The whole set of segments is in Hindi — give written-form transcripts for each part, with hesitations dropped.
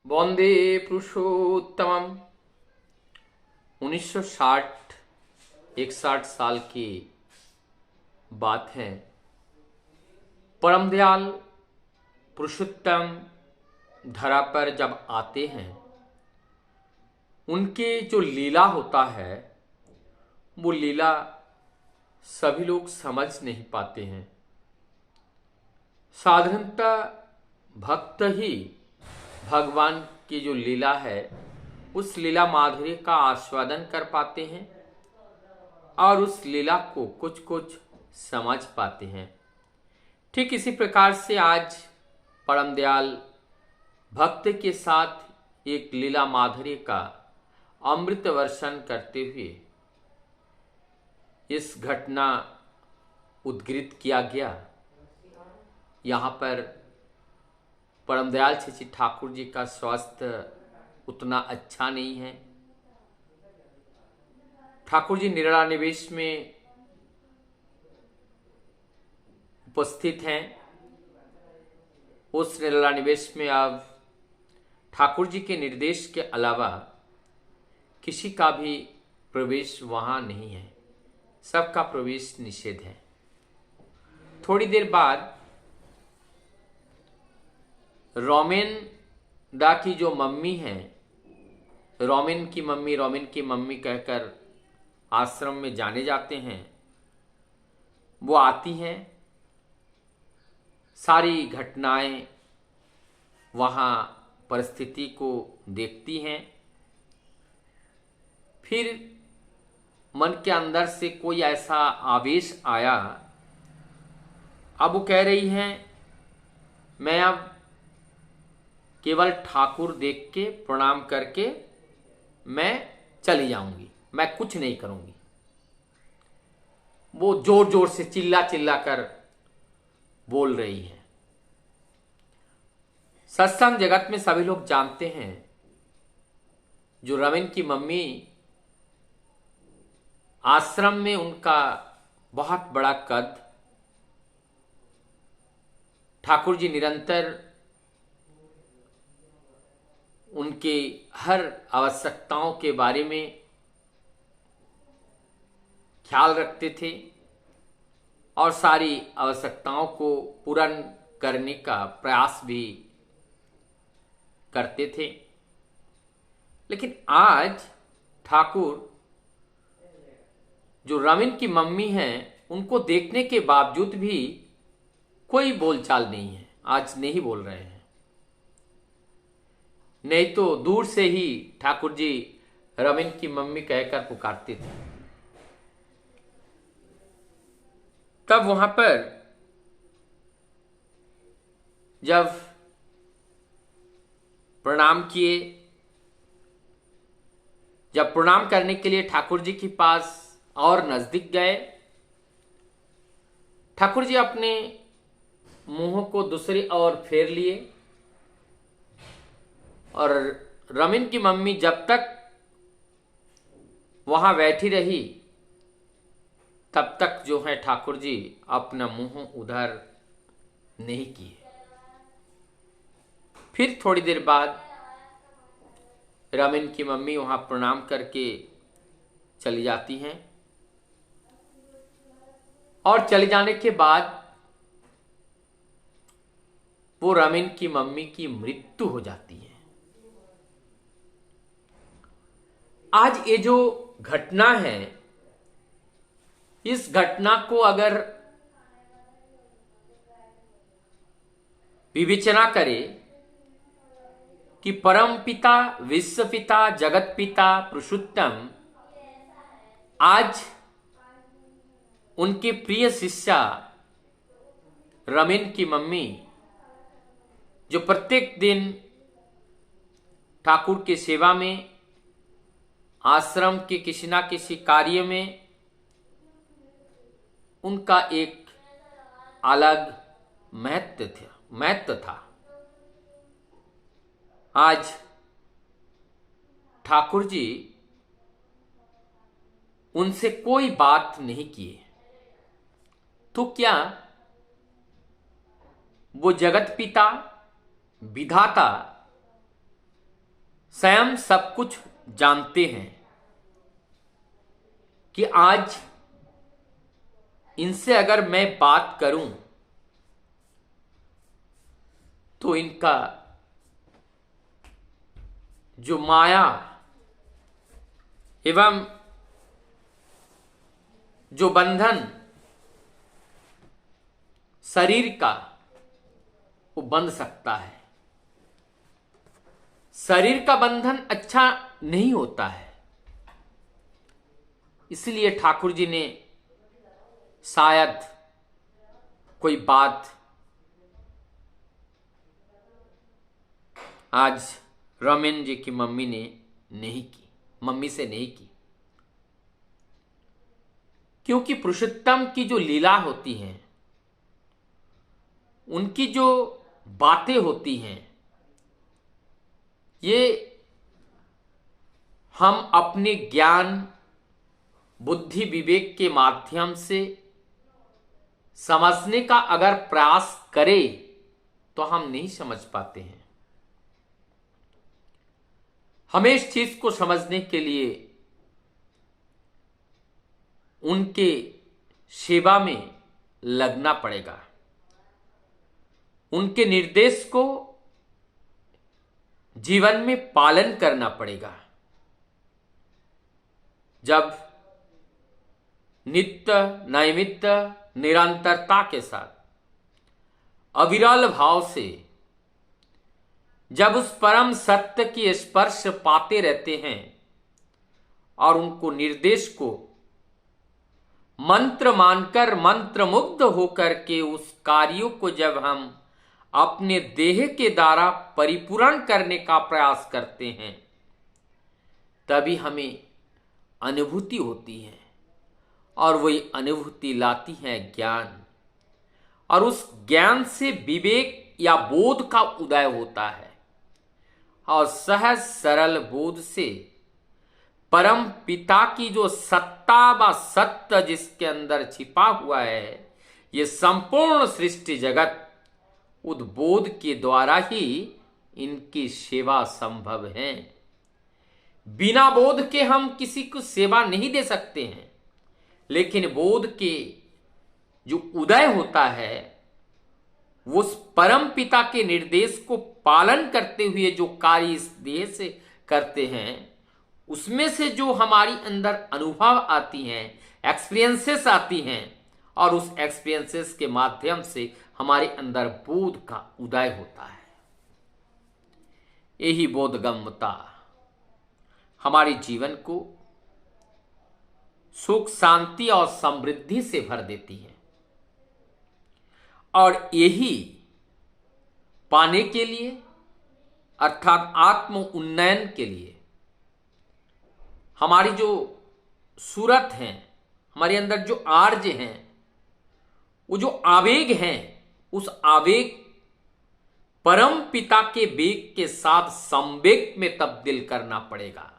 वंदे पुरुषोत्तम। 1960 61 साल की बात है। परम दयाल पुरुषोत्तम धरा पर जब आते हैं, उनके जो लीला होता है वो लीला सभी लोग समझ नहीं पाते हैं। साधारणतः भक्त ही भगवान की जो लीला है उस लीला माधुर्य का आस्वादन कर पाते हैं और उस लीला को कुछ कुछ समझ पाते हैं। ठीक इसी प्रकार से आज परम दयाल भक्त के साथ एक लीला माधुर्य का अमृत वर्षण करते हुए इस घटना उद्घृत किया गया। यहाँ पर परम दयाल श्री ठाकुर जी का स्वास्थ्य उतना अच्छा नहीं है। ठाकुर जी निराला निवेश में उपस्थित हैं। उस निराला निवेश में अब ठाकुर जी के निर्देश के अलावा किसी का भी प्रवेश वहां नहीं है, सबका प्रवेश निषेध है। थोड़ी देर बाद रोमेन दा की जो मम्मी है, रोमिन की मम्मी कहकर आश्रम में जाने जाते हैं, वो आती हैं। सारी घटनाएं वहाँ परिस्थिति को देखती हैं। फिर मन के अंदर से कोई ऐसा आवेश आया। अब वो कह रही हैं, मैं अब केवल ठाकुर देख के प्रणाम करके मैं चली जाऊंगी, मैं कुछ नहीं करूंगी। वो जोर जोर से चिल्ला चिल्ला कर बोल रही है। सत्संग जगत में सभी लोग जानते हैं, जो रविन की मम्मी आश्रम में उनका बहुत बड़ा कद, ठाकुर जी निरंतर उनके हर आवश्यकताओं के बारे में ख्याल रखते थे और सारी आवश्यकताओं को पूर्ण करने का प्रयास भी करते थे। लेकिन आज ठाकुर जो रविन की मम्मी हैं, उनको देखने के बावजूद भी कोई बोलचाल नहीं है। आज नहीं बोल रहे हैं, नहीं तो दूर से ही ठाकुर जी रविन की मम्मी कहकर पुकारते थे। तब वहां पर जब प्रणाम किए, जब प्रणाम करने के लिए ठाकुर जी के पास और नजदीक गए, ठाकुर जी अपने मुंह को दूसरी ओर फेर लिए और रविन की मम्मी जब तक वहां बैठी रही तब तक जो है ठाकुर जी अपना मुंह उधर नहीं किए। फिर थोड़ी देर बाद रविन की मम्मी वहां प्रणाम करके चली जाती हैं और चले जाने के बाद वो रविन की मम्मी की मृत्यु हो जाती है। आज ये जो घटना है, इस घटना को अगर विवेचना करें कि परम पिता, विश्व पिता, जगत पिता पुरुषोत्तम आज उनके प्रिय शिष्या रविन की मम्मी, जो प्रत्येक दिन ठाकुर की सेवा में, आश्रम के किसी ना किसी कार्य में उनका एक अलग महत्व था। आज ठाकुर जी उनसे कोई बात नहीं किए, तो क्या वो जगत पिता, विधाता स्वयं सब कुछ जानते हैं कि आज इनसे अगर मैं बात करूं तो इनका जो माया एवं जो बंधन शरीर का वो बंध सकता है। शरीर का बंधन अच्छा नहीं होता है, इसलिए ठाकुर जी ने शायद कोई बात आज रमेन जी की मम्मी से नहीं की, क्योंकि पुरुषोत्तम की जो लीला होती हैं, उनकी जो बातें होती हैं, ये हम अपने ज्ञान बुद्धि विवेक के माध्यम से समझने का अगर प्रयास करें तो हम नहीं समझ पाते हैं। हमें इस चीज को समझने के लिए उनके सेवा में लगना पड़ेगा, उनके निर्देश को जीवन में पालन करना पड़ेगा। जब नित्य नैमित्य निरंतरता के साथ अविरल भाव से जब उस परम सत्य की स्पर्श पाते रहते हैं और उनको निर्देश को मंत्र मानकर मंत्र मुग्ध होकर के उस कार्यों को जब हम अपने देह के द्वारा परिपूर्ण करने का प्रयास करते हैं, तभी हमें अनुभूति होती है और वही अनुभूति लाती है ज्ञान, और उस ज्ञान से विवेक या बोध का उदय होता है और सहज सरल बोध से परम पिता की जो सत्ता व सत्य जिसके अंदर छिपा हुआ है, ये संपूर्ण सृष्टि जगत उद्बोध के द्वारा ही इनकी सेवा संभव है। बिना बोध के हम किसी को सेवा नहीं दे सकते हैं, लेकिन बोध के जो उदय होता है, वो उस परम पिता के निर्देश को पालन करते हुए जो कार्य इस देह से करते हैं, उसमें से जो हमारी अंदर अनुभव आती हैं, एक्सपीरियंसेस आती हैं, और उस एक्सपीरियंसेस के माध्यम से हमारे अंदर बोध का उदय होता है। यही बोधगम्यता हमारे जीवन को सुख शांति और समृद्धि से भर देती है, और यही पाने के लिए अर्थात आत्म उन्नयन के लिए हमारी जो सूरत है, हमारे अंदर जो आर्ज हैं, वो जो आवेग हैं, उस आवेग परम पिता के वेग के साथ संवेग में तब्दील करना पड़ेगा।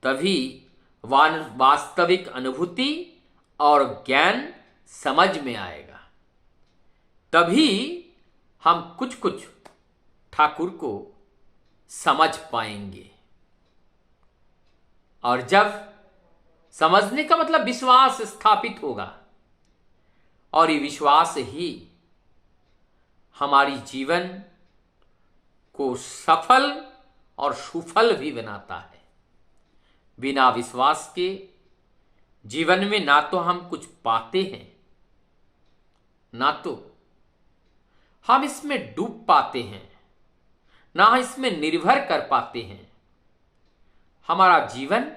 तभी वास्तविक अनुभूति और ज्ञान समझ में आएगा, तभी हम कुछ कुछ ठाकुर को समझ पाएंगे। और जब समझने का मतलब विश्वास स्थापित होगा, और ये विश्वास ही हमारी जीवन को सफल और सुफल भी बनाता है। बिना विश्वास के जीवन में ना तो हम कुछ पाते हैं, ना तो हम इसमें डूब पाते हैं, ना इसमें निर्भर कर पाते हैं। हमारा जीवन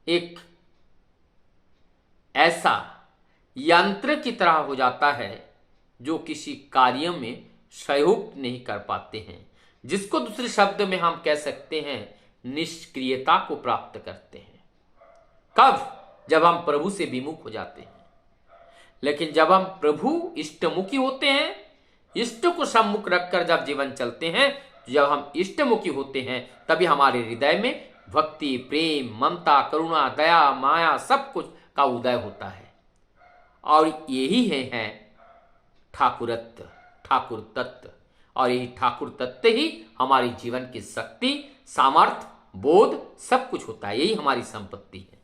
एक ऐसा यंत्र की तरह हो जाता है जो किसी कार्य में सहयोग नहीं कर पाते हैं, जिसको दूसरे शब्द में हम कह सकते हैं निष्क्रियता को प्राप्त करते हैं। कब? जब हम प्रभु से विमुख हो जाते हैं। लेकिन जब हम प्रभु इष्टमुखी होते हैं, इष्ट को सम्मुख रखकर जब जीवन चलते हैं, जब हम इष्टमुखी होते हैं, तभी हमारे हृदय में भक्ति, प्रेम, ममता, करुणा, दया, माया सब कुछ का उदय होता है। और यही है ठाकुरत्व, ठाकुर तत्व, और यही ठाकुर तत्व ही हमारी जीवन की शक्ति, सामर्थ्य, बोध सब कुछ होता है। यही हमारी संपत्ति है।